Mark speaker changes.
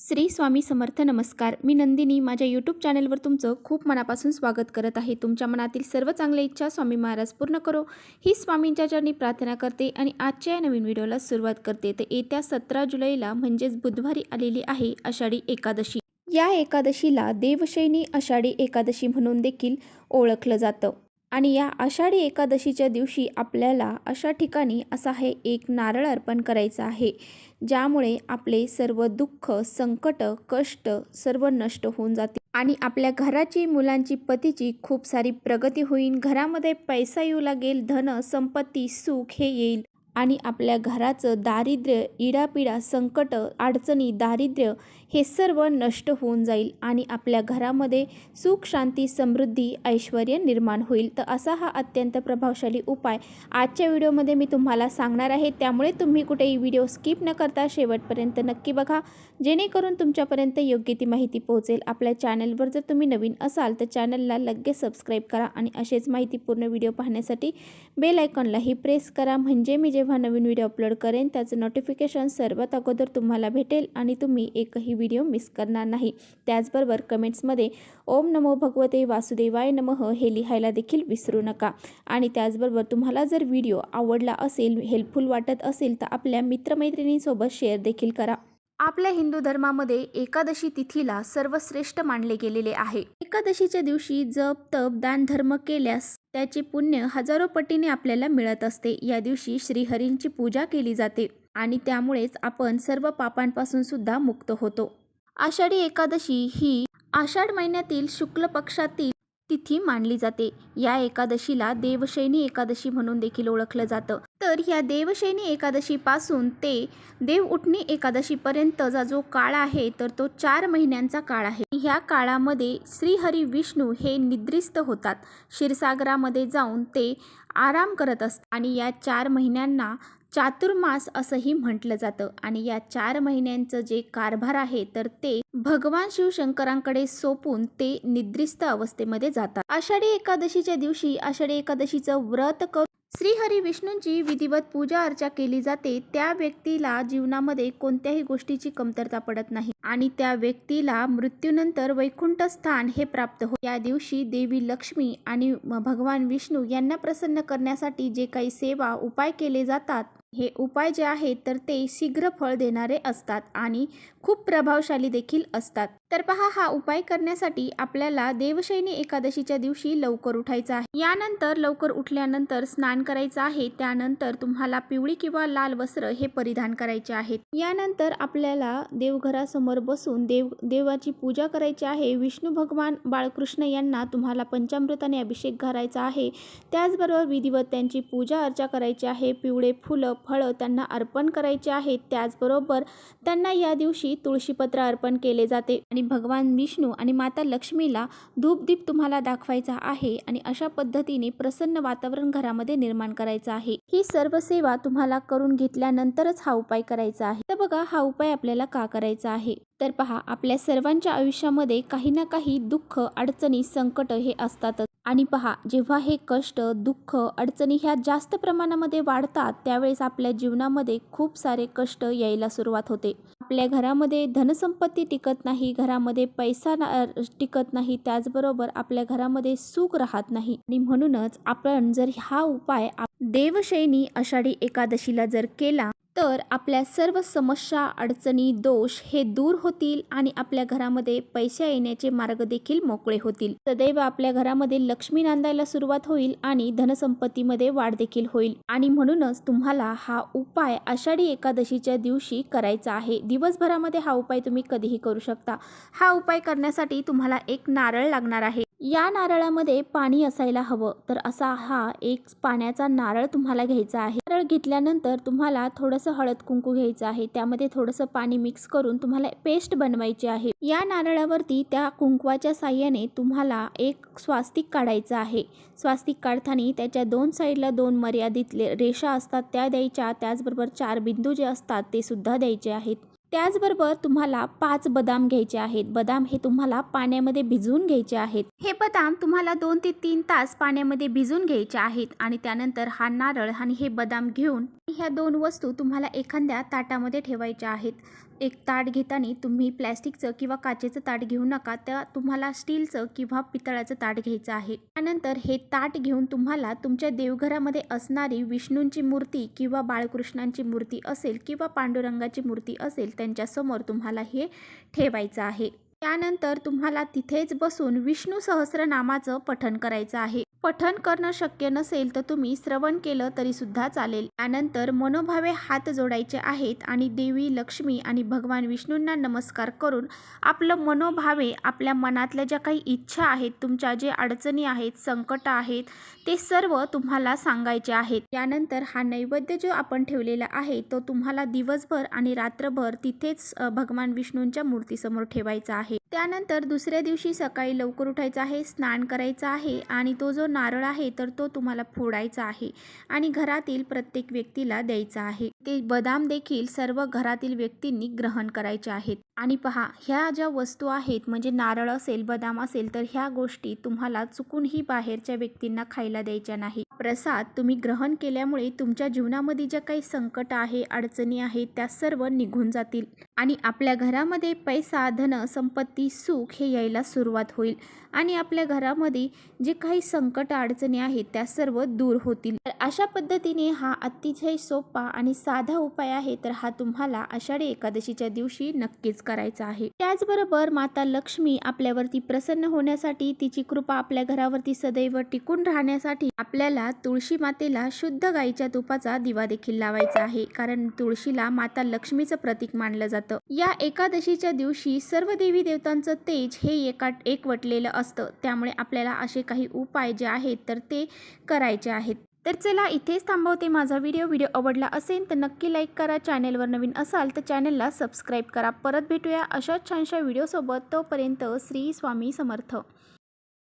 Speaker 1: श्री स्वामी समर्थ. नमस्कार. मी नंदिनी. माझ्या यूट्यूब चॅनलवर तुमचं खूप मनापासून स्वागत करत आहे. तुमच्या मनातील सर्व चांगल्या इच्छा स्वामी महाराज पूर्ण करो ही स्वामींच्या चरणी प्रार्थना करते आणि आजच्या या नवीन व्हिडिओला सुरुवात करते. तर येत्या 17 जुलैला म्हणजेच बुधवारी आलेली आहे आषाढी एकादशी. या एकादशीला देवशयनी आषाढी एकादशी म्हणून देखील ओळखलं जातं. आणि या आषाढी एकादशीच्या दिवशी आपल्याला अशा ठिकाणी असा हे एक नारळ अर्पण करायचा आहे, ज्यामुळे आपले सर्व दुःख, संकट, कष्ट सर्व नष्ट होऊन जाते आणि आपल्या घराची, मुलांची, पतीची खूप सारी प्रगती होईल. घरामध्ये पैसा येऊ लागेल, धन, संपत्ती, सुख हे येईल आणि आपल्या घराचं दारिद्र्य, इडापिडा, संकट, अडचणी, दारिद्र्य हे सर्व नष्ट होऊन जाईल आणि आपल्या घरामध्ये सुख, शांती, समृद्धी, ऐश्वर्य निर्माण होईल. तर असा हा अत्यंत प्रभावशाली उपाय आजच्या व्हिडिओमध्ये मी तुम्हाला सांगणार आहे. त्यामुळे तुम्ही कुठेही व्हिडिओ स्किप न करता शेवटपर्यंत नक्की बघा, जेणेकरून तुमच्यापर्यंत योग्य ती माहिती पोहोचेल. आपल्या चॅनलवर जर तुम्ही नवीन असाल तर चॅनलला लगेच सबस्क्राईब करा आणि असेच माहितीपूर्ण व्हिडिओ पाहण्यासाठी बेल आयकॉनलाही प्रेस करा, म्हणजे मी जेव्हा नवीन व्हिडिओ अपलोड करेन त्याचं नोटिफिकेशन सर्वात अगोदर तुम्हाला भेटेल आणि तुम्ही एकही व्हिडिओ मिस करणार नाही. त्याचबरोबर कमेंट्समध्ये ओम नमो भगवते वासुदेवाय नमः हे लिहायला देखील विसरू नका. आणि त्याचबरोबर तुम्हाला जर व्हिडिओ आवडला असेल, हेल्पफुल वाटत असेल तर आपल्या मित्रमैत्रिणींसोबत शेअर देखील करा. आपल्या हिंदू धर्मामध्ये एकादशी तिथीला सर्वश्रेष्ठ मानले गेलेले आहे. एकादशीच्या दिवशी जप, तप, दान, धर्म केल्यास त्याचे पुण्य हजारो पटीने आपल्याला मिळत असते. या दिवशी श्रीहरींची पूजा केली जाते आणि त्यामुळेच आपण सर्व पापांपासून सुद्धा मुक्त होतो. आषाढी एकादशी ही आषाढ महिन्यातील शुक्ल पक्षातील तिथी मानली जाते. या एकादशीला देवशयनी एकादशी म्हणून देखील ओळखलं जातं. तर या देवशयनी एकादशी पासून ते देव उठणी एकादशीपर्यंतचा जो काळ आहे तर तो 4 महिन्यांचा काळ आहे. ह्या काळामध्ये श्रीहरी विष्णू हे निद्रिस्त होतात. क्षीरसागरामध्ये जाऊन ते आराम करत असतात आणि या 4 महिन्यांना चातुर्मास असंही म्हटलं जातं. आणि या 4 महिन्यांचं जे कारभार आहे तर ते भगवान शिवशंकरांकडे सोपून ते निद्रिस्त अवस्थेमध्ये जातात. आषाढी एकादशीच्या दिवशी आषाढी एकादशीचं व्रत करून श्रीहरी विष्णूंची विधिवत पूजा अर्चा केली जाते. त्या व्यक्तीला जीवनामध्ये कोणत्याही गोष्टीची कमतरता पडत नाही आणि त्या व्यक्तीला मृत्यूनंतर वैकुंठ स्थान हे प्राप्त हो. या दिवशी देवी लक्ष्मी आणि भगवान विष्णू यांना प्रसन्न करण्यासाठी जे काही सेवा, उपाय केले जातात, हे उपाय जे आहेत तर ते शीघ्र फळ देणारे असतात आणि खूप प्रभावशाली देखील असतात. तर पहा, हा उपाय करण्यासाठी आपल्याला देवशयनी एकादशीच्या दिवशी लवकर उठायचं आहे. यानंतर लवकर उठल्यानंतर स्नान करायचं आहे. त्यानंतर तुम्हाला पिवळी किंवा लाल वस्त्र हे परिधान करायचे आहेत. यानंतर आपल्याला देवघरासमोर बसून देवाची पूजा करायची आहे. विष्णू भगवान बाळकृष्ण यांना तुम्हाला पंचामृताने अभिषेक घालायचा आहे. त्याचबरोबर विधिवत त्यांची पूजा अर्चा करायची आहे. पिवळे फुलं, फळं त्यांना अर्पण करायचे आहेत. त्याचबरोबर त्यांना या दिवशी तुळशीपत्र अर्पण केले जाते आणि भगवान विष्णू आणि माता लक्ष्मीला धूपदीप तुम्हाला दाखवायचा आहे आणि अशा पद्धतीने प्रसन्न वातावरण घरामध्ये निर्माण करायचं आहे. ही सर्व सेवा तुम्हाला करून घेतल्यानंतरच हा उपाय करायचा आहे. तर बघा, हा उपाय आपल्याला का करायचा आहे तर पहा, आपल्या सर्वांच्या आयुष्यामध्ये काही ना काही दुःख, अडचणी, संकट हे असतातच. आणि पहा, जेव्हा हे कष्ट, दुःख, अडचणी ह्या जास्त प्रमाणामध्ये वाढतात त्यावेळेस आपल्या जीवनामध्ये खूप सारे कष्ट यायला सुरुवात होते. आपल्या घरामध्ये धनसंपत्ती टिकत नाही, घरामध्ये पैसा टिकत नाही, त्याचबरोबर आपल्या घरामध्ये सुख राहत नाही. आणि म्हणूनच आपण जर हा उपाय देवशयनी आषाढी एकादशीला जर केला तर आपल्या सर्व समस्या, अडचणी, दोष हे दूर होतील आणि आपल्या घरामध्ये पैसा येण्याचे मार्ग देखील मोकळे होतील. सदैव आपल्या घरामध्ये लक्ष्मी नांदायला सुरुवात होईल आणि धनसंपत्तीमध्ये वाढ देखील होईल. आणि म्हणूनच तुम्हाला हा उपाय आषाढी एकादशीच्या दिवशी करायचा आहे. दिवसभरामध्ये हा उपाय तुम्ही कधीही करू शकता. हा उपाय करण्यासाठी तुम्हाला एक नारळ लागणार आहे. या नारळामध्ये पाणी असायला हवं. तर असा हा एक पाण्याचा नारळ तुम्हाला घ्यायचा आहे. नारळ घेतल्यानंतर तुम्हाला थोडंसं हळद कुंकू घ्यायचं आहे. त्यामध्ये थोडंसं पाणी मिक्स करून तुम्हाला पेस्ट बनवायची आहे. या नारळावरती त्या कुंकवाच्या साह्याने तुम्हाला एक स्वास्तिक काढायचं आहे. स्वास्तिक काढताना त्याच्या 2 साईडला 2 मर्यादित रेषा असतात त्या द्यायच्या. त्याचबरोबर 4 बिंदू जे असतात ते सुद्धा द्यायचे आहेत. त्याचबरोबर तुम्हाला 5 बदाम घ्यायचे आहेत. बदाम हे तुम्हाला पाण्यामध्ये भिजवून घ्यायचे आहेत. हे बदाम तुम्हाला 2 ते 3 तास पाण्यामध्ये भिजवून घ्यायचे आहेत आणि त्यानंतर हा नारळ आणि हे बदाम घेऊन ह्या 2 वस्तू तुम्हाला एखाद्या ताटामध्ये ठेवायच्या आहेत. एक ताट घेताना तुम्ही प्लॅस्टिकचं किंवा काचेचं ताट घेऊ नका, त्या तुम्हाला स्टीलचं किंवा पितळाचं ताट घ्यायचं आहे. त्यानंतर हे ताट घेऊन तुम्हाला तुमच्या देवघरामध्ये असणारी विष्णूंची मूर्ती किंवा बाळकृष्णांची मूर्ती असेल किंवा पांडुरंगाची मूर्ती असेल त्यांच्यासमोर तुम्हाला हे ठेवायचं आहे. त्यानंतर तुम्हाला तिथेच बसून विष्णू सहस्रनामाचं पठण करायचं आहे. पठण करणं शक्य नसेल तर तुम्ही श्रवण केलं तरी सुद्धा चालेल. त्यानंतर मनोभावे हात जोडायचे आहेत आणि देवी लक्ष्मी आणि भगवान विष्णूंना नमस्कार करून आपलं मनोभावे आपल्या मनातल्या ज्या काही इच्छा आहेत, तुमच्या जे अडचणी आहेत, संकट आहेत, ते सर्व तुम्हाला सांगायचे आहेत. त्यानंतर हा नैवेद्य जो आपण ठेवलेला आहे तो तुम्हाला दिवसभर आणि रात्रभर तिथेच भगवान विष्णूंच्या मूर्तीसमोर ठेवायचा आहे. त्यानंतर दुसऱ्या दिवशी सकाळी लवकर उठायचं आहे, स्नान करायचं आहे आणि तो जो नारळ आहे तर तो तुम्हाला फोडायचा आहे आणि घरातील प्रत्येक व्यक्तीला द्यायचा आहे. ते बदाम देखील सर्व घरातील व्यक्तींनी ग्रहण करायचे आहेत. आणि पहा, ह्या ज्या वस्तू आहेत म्हणजे नारळ असेल, बदाम असेल, तर ह्या गोष्टी तुम्हाला चुकूनही बाहेरच्या व्यक्तींना खायला द्यायच्या नाही. प्रसाद तुम्ही ग्रहण केल्यामुळे तुमच्या जीवनामध्ये ज्या काही संकट आहे, अडचणी आहेत, त्या सर्व निघून जातील आणि आपल्या घरामध्ये पैसा, धन, संपत्ती, सुख हे यायला सुरुवात होईल आणि आपल्या घरामध्ये जे काही संकट अडचणी आहेत त्या सर्व दूर होतील. तर अशा पद्धतीने हा अतिशय सोपा आणि साधा उपाय आहे, तर हा तुम्हाला आषाढी एकादशीच्या दिवशी नक्कीच करायचा आहे. त्याचबरोबर माता लक्ष्मी आपल्यावरती प्रसन्न होण्यासाठी, तिची कृपा आपल्या घरावरती सदैव टिकून राहण्यासाठी आपल्याला तुळशी मातेला शुद्ध गाईच्या तुपाचा दिवा देखील लावायचा आहे, कारण तुळशीला माता लक्ष्मीचं प्रतीक मानलं जातं. या एकादशीच्या दिवशी सर्व देवी देवतांचं तेज हे एकवटलेलं असतं, त्यामुळे आपल्याला असे काही उपाय जे आहेत तर ते करायचे आहेत. तर चला, इथेच थांबवते माझा व्हिडिओ आवडला असेल तर नक्की लाईक करा. चॅनेलवर नवीन असाल तर चॅनेलला सबस्क्राईब करा. परत भेटूया अशाच छानशा व्हिडिओसोबत. तोपर्यंत श्री स्वामी समर्थ.